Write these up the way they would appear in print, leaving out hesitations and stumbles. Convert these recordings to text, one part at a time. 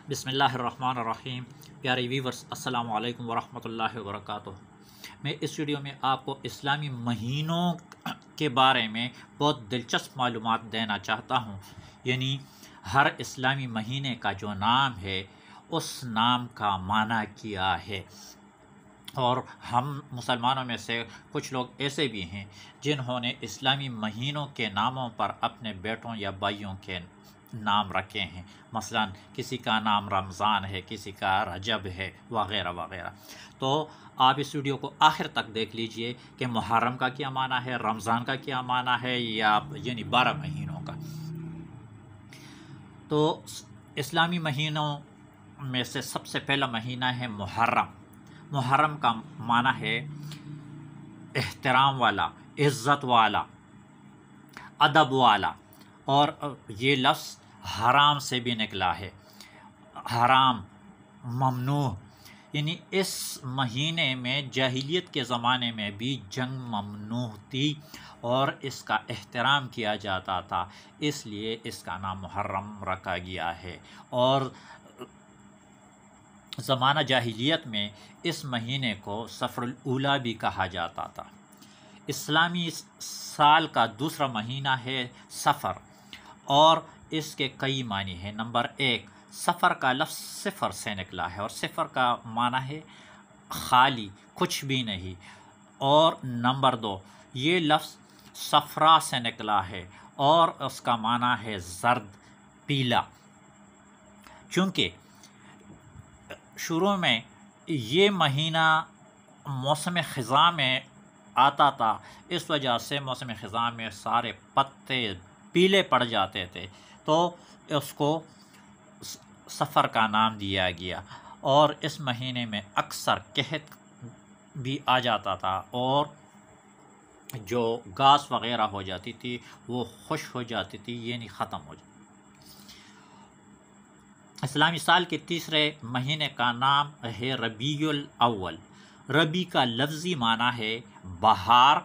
بسم اللہ الرحمن الرحیم۔ پیارے ویورز، السلام علیکم ورحمۃ اللہ وبرکاتہ۔ میں اس ویڈیو میں آپ کو اسلامی مہینوں کے بارے میں بہت دلچسپ معلومات دینا چاہتا ہوں۔ یعنی ہر اسلامی مہینے کا جو نام ہے اس نام کا معنی کیا ہے، اور ہم مسلمانوں میں سے کچھ لوگ ایسے بھی ہیں جنہوں نے اسلامی مہینوں کے ناموں پر اپنے بیٹوں یا بھائیوں کے نام رکھے ہیں۔ مثلا کسی کا نام رمضان ہے، کسی کا رجب ہے، وغیرہ وغیرہ۔ تو آپ اس ویڈیو کو آخر تک دیکھ لیجئے کہ محرم کا کیا معنی ہے، رمضان کا کیا معنی ہے، یا یعنی 12 مہینوں کا۔ تو اسلامی مہینوں میں سے سب سے پہلا مہینہ ہے محرم۔ محرم کا معنی ہے احترام والا، عزت والا، ادب والا، اور یہ لفظ حرام سے بھی نکلا ہے۔ حرام، ممنوع، یعنی اس مہینے میں جاہلیت کے زمانے میں بھی جنگ ممنوع تھی اور اس کا احترام کیا جاتا تھا، اس لیے اس کا نام محرم رکھا گیا ہے۔ اور زمانہ جاہلیت میں اس مہینے کو صفر الاولیٰ بھی کہا جاتا تھا۔ اسلامی سال کا دوسرا مہینہ ہے صفر، اور اس کے کئی معنی ہیں۔ نمبر 1، صفر کا لفظ صفر سے نکلا ہے، اور صفر کا معنی ہے خالی، کچھ بھی نہیں۔ اور نمبر 2، یہ لفظ صفرا سے نکلا ہے اور اس کا معنی ہے زرد، پیلا۔ چونکہ شروع میں یہ مہینہ موسم خزاں میں آتا تھا، اس وجہ سے موسم خزاں میں سارے پتے پیلے پڑ جاتے تھے، تو اس کو صفر کا نام دیا گیا۔ اور اس مہینے میں اکثر قحط بھی آ جاتا تھا، اور جو گھاس وغیرہ ہو جاتی تھی وہ خشک ہو جاتی تھی، یعنی ختم ہو جاتی۔ اسلامی سال کے تیسرے مہینے کا نام ہے ربیع الاول۔ ربیع کا لفظی معنی ہے بہار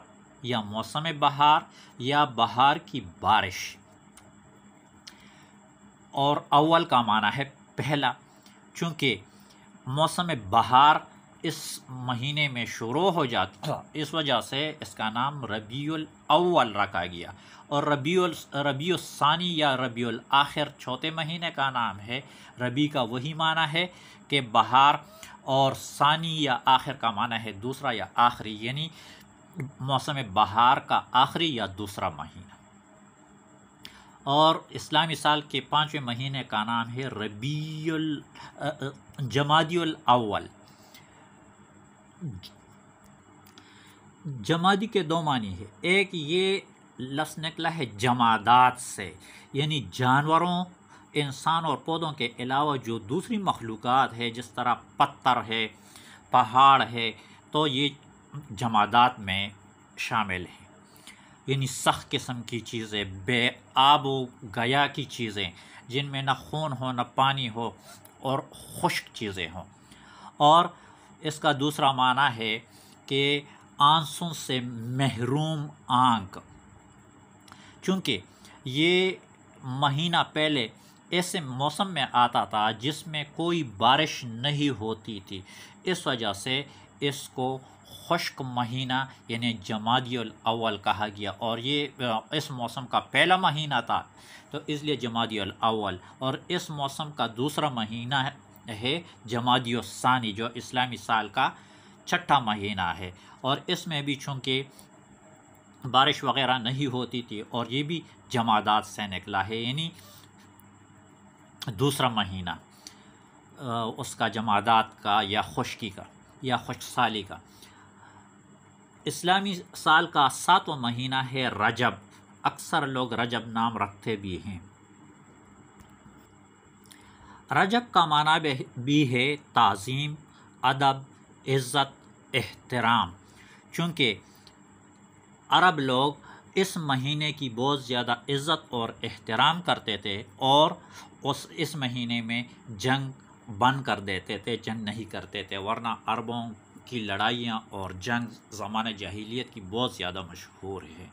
یا موسم بہار یا بہار کی بارش، اور اول کا معنی ہے پہلا۔ چونکہ موسم بہار اس مہینے میں شروع ہو جاتا، اس وجہ سے اس کا نام ربیع الاول رکھا گیا۔ اور ربیع الثانی یا ربیع الاخر چوتھے مہینے کا نام ہے۔ ربیع کا وہی معنی ہے کہ بہار، اور ثانی یا آخر کا معنی ہے دوسرا یا آخری، یعنی موسم بہار کا آخری یا دوسرا مہینہ۔ اور اسلامی سال کے 5ویں مہینے کا نام ہے جمادی الاول۔ جمادی کے دو معنی ہے۔ ایک، یہ لفظ نکلا ہے جمادات سے، یعنی جانوروں، انسان اور پودوں کے علاوہ جو دوسری مخلوقات ہے، جس طرح پتھر ہے، پہاڑ ہے، تو یہ جمادات میں شامل ہیں۔ یعنی سخت قسم کی چیزیں، بے آب و گیا کی چیزیں، جن میں نہ خون ہو نہ پانی ہو، اور خشک چیزیں ہوں۔ اور اس کا دوسرا معنی ہے کہ آنسوں سے محروم آنکھ، چونکہ یہ مہینہ پہلے ایسے موسم میں آتا تھا جس میں کوئی بارش نہیں ہوتی تھی، اس وجہ سے اس کو خشک مہینہ یعنی جمادی الاول کہا گیا، اور یہ اس موسم کا پہلا مہینہ تھا، تو اس لیے جمادی الاول۔ اور اس موسم کا دوسرا مہینہ ہے جمادی الثانی، جو اسلامی سال کا چھٹا مہینہ ہے، اور اس میں بھی چونکہ بارش وغیرہ نہیں ہوتی تھی، اور یہ بھی جمادات سے نکلا ہے، یعنی دوسرا مہینہ اس کا جمادات کا یا خشکی کا یا خشک سالی کا۔ اسلامی سال کا 7واں مہینہ ہے رجب۔ اکثر لوگ رجب نام رکھتے بھی ہیں۔ رجب کا معنی بھی ہے تعظیم، ادب، عزت، احترام۔ چونکہ عرب لوگ اس مہینے کی بہت زیادہ عزت اور احترام کرتے تھے، اور اس مہینے میں جنگ بند کر دیتے تھے، جنگ نہیں کرتے تھے، ورنہ عربوں کی لڑائیاں اور جنگ زمانہ جاہلیت کی بہت زیادہ مشہور ہے۔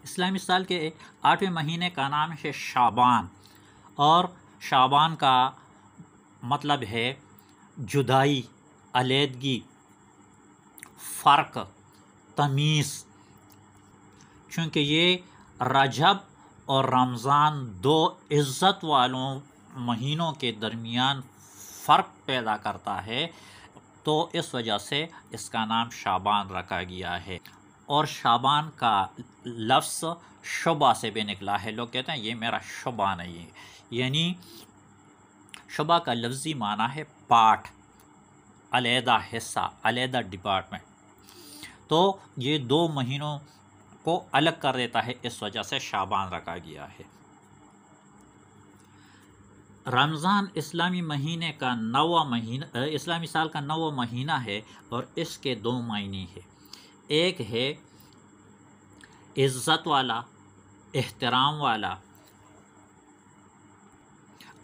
اسلامی سال کے 8ویں مہینے کا نام ہے شعبان، اور شعبان کا مطلب ہے جدائی، علیحدگی، فرق، تمیز، چونکہ یہ رجب اور رمضان دو عزت والوں مہینوں کے درمیان فرق پیدا کرتا ہے، تو اس وجہ سے اس کا نام شعبان رکھا گیا ہے۔ اور شعبان کا لفظ شعبہ سے بھی نکلا ہے، لوگ کہتے ہیں یہ میرا شعبہ نہیں ہے، یعنی شعبہ کا لفظی معنی ہے پارٹ، علیحدہ حصہ، علیحدہ ڈپارٹمنٹ، تو یہ دو مہینوں کو الگ کر دیتا ہے، اس وجہ سے شعبان رکھا گیا ہے۔ رمضان اسلامی مہینے کا اسلامی سال کا 9واں مہینہ ہے، اور اس کے دو معنی ہیں۔ ایک ہے عزت والا، احترام والا،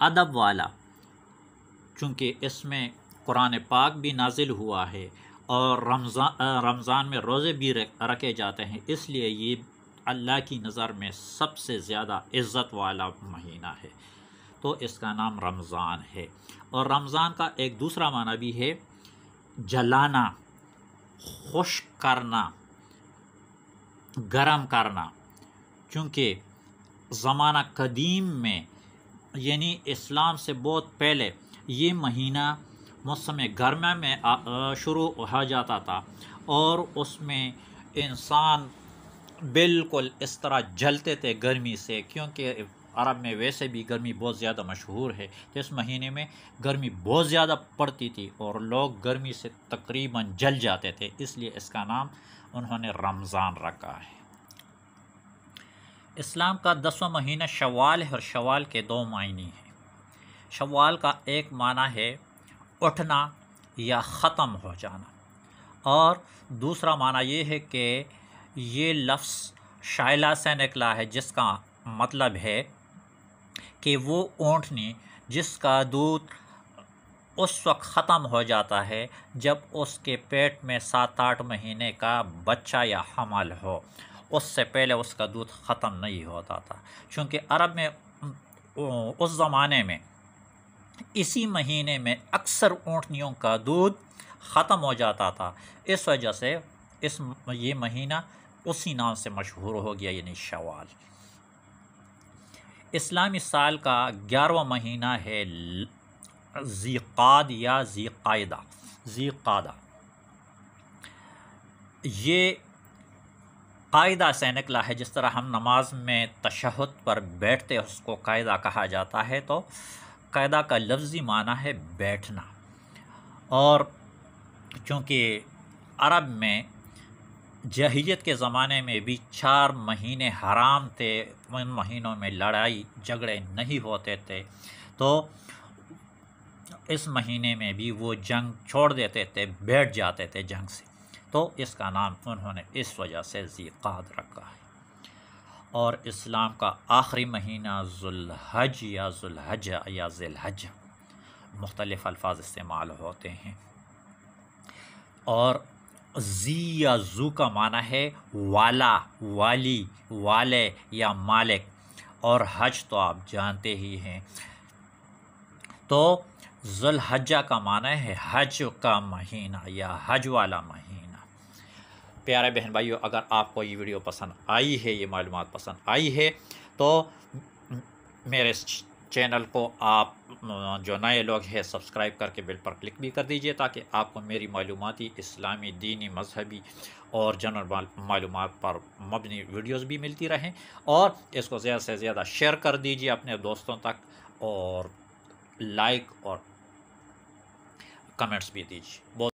ادب والا، چونکہ اس میں قرآن پاک بھی نازل ہوا ہے اور رمضان میں روزے بھی رکھے جاتے ہیں، اس لیے یہ اللہ کی نظر میں سب سے زیادہ عزت والا مہینہ ہے، تو اس کا نام رمضان ہے۔ اور رمضان کا ایک دوسرا معنی بھی ہے جلانا، خشک کرنا، گرم کرنا، چونکہ زمانہ قدیم میں یعنی اسلام سے بہت پہلے یہ مہینہ موسم گرما میں شروع ہو جاتا تھا، اور اس میں انسان بالکل اس طرح جلتے تھے گرمی سے، کیونکہ عرب میں ویسے بھی گرمی بہت زیادہ مشہور ہے، تو اس مہینے میں گرمی بہت زیادہ پڑتی تھی اور لوگ گرمی سے تقریباً جل جاتے تھے، اس لیے اس کا نام انہوں نے رمضان رکھا ہے۔ اسلام کا 10واں مہینہ شوال ہے، اور شوال کے دو معنی ہیں۔ شوال کا ایک معنی ہے اٹھنا یا ختم ہو جانا، اور دوسرا معنی یہ ہے کہ یہ لفظ شائلہ سے نکلا ہے، جس کا مطلب ہے کہ وہ اونٹنی جس کا دودھ اس وقت ختم ہو جاتا ہے جب اس کے پیٹ میں 7-8 مہینے کا بچہ یا حمل ہو، اس سے پہلے اس کا دودھ ختم نہیں ہوتا تھا، چونکہ عرب میں اس زمانے میں اسی مہینے میں اکثر اونٹنیوں کا دودھ ختم ہو جاتا تھا، اس وجہ سے یہ مہینہ اسی نام سے مشہور ہو گیا، یعنی شوال۔ اسلامی سال کا 11واں مہینہ ہے ذی قعد یا ذی قعدہ، یہ قاعدہ سے نکلا ہے، جس طرح ہم نماز میں تشہد پر بیٹھتے اس کو قاعدہ کہا جاتا ہے، تو قاعدہ کا لفظی معنی ہے بیٹھنا، اور چونکہ عرب میں جاہلیت کے زمانے میں بھی 4 مہینے حرام تھے، ان مہینوں میں لڑائی جھگڑے نہیں ہوتے تھے، تو اس مہینے میں بھی وہ جنگ چھوڑ دیتے تھے، بیٹھ جاتے تھے جنگ سے، تو اس کا نام انہوں نے اس وجہ سے ذی قعد رکھا ہے۔ اور اسلام کا آخری مہینہ ذوالحج یا ذوالحجہ یا ذی الحجہ، مختلف الفاظ استعمال ہوتے ہیں، اور ذی یا ذو کا معنی ہے والا، والی، والے یا مالک، اور حج تو آپ جانتے ہی ہیں، تو ذوالحجہ کا معنی ہے حج کا مہینہ یا حج والا مہینہ۔ پیارے بہن بھائیو، اگر آپ کو یہ ویڈیو پسند آئی ہے، یہ معلومات پسند آئی ہے، تو میرے چینل کو آپ جو نئے لوگ ہیں سبسکرائب کر کے بیل پر کلک بھی کر دیجئے، تاکہ آپ کو میری معلوماتی، اسلامی، دینی، مذہبی اور جنرل معلومات پر مبنی ویڈیوز بھی ملتی رہیں، اور اس کو زیادہ سے زیادہ شیئر کر دیجئے اپنے دوستوں تک، اور لائک اور کمنٹس بھی دیجیے۔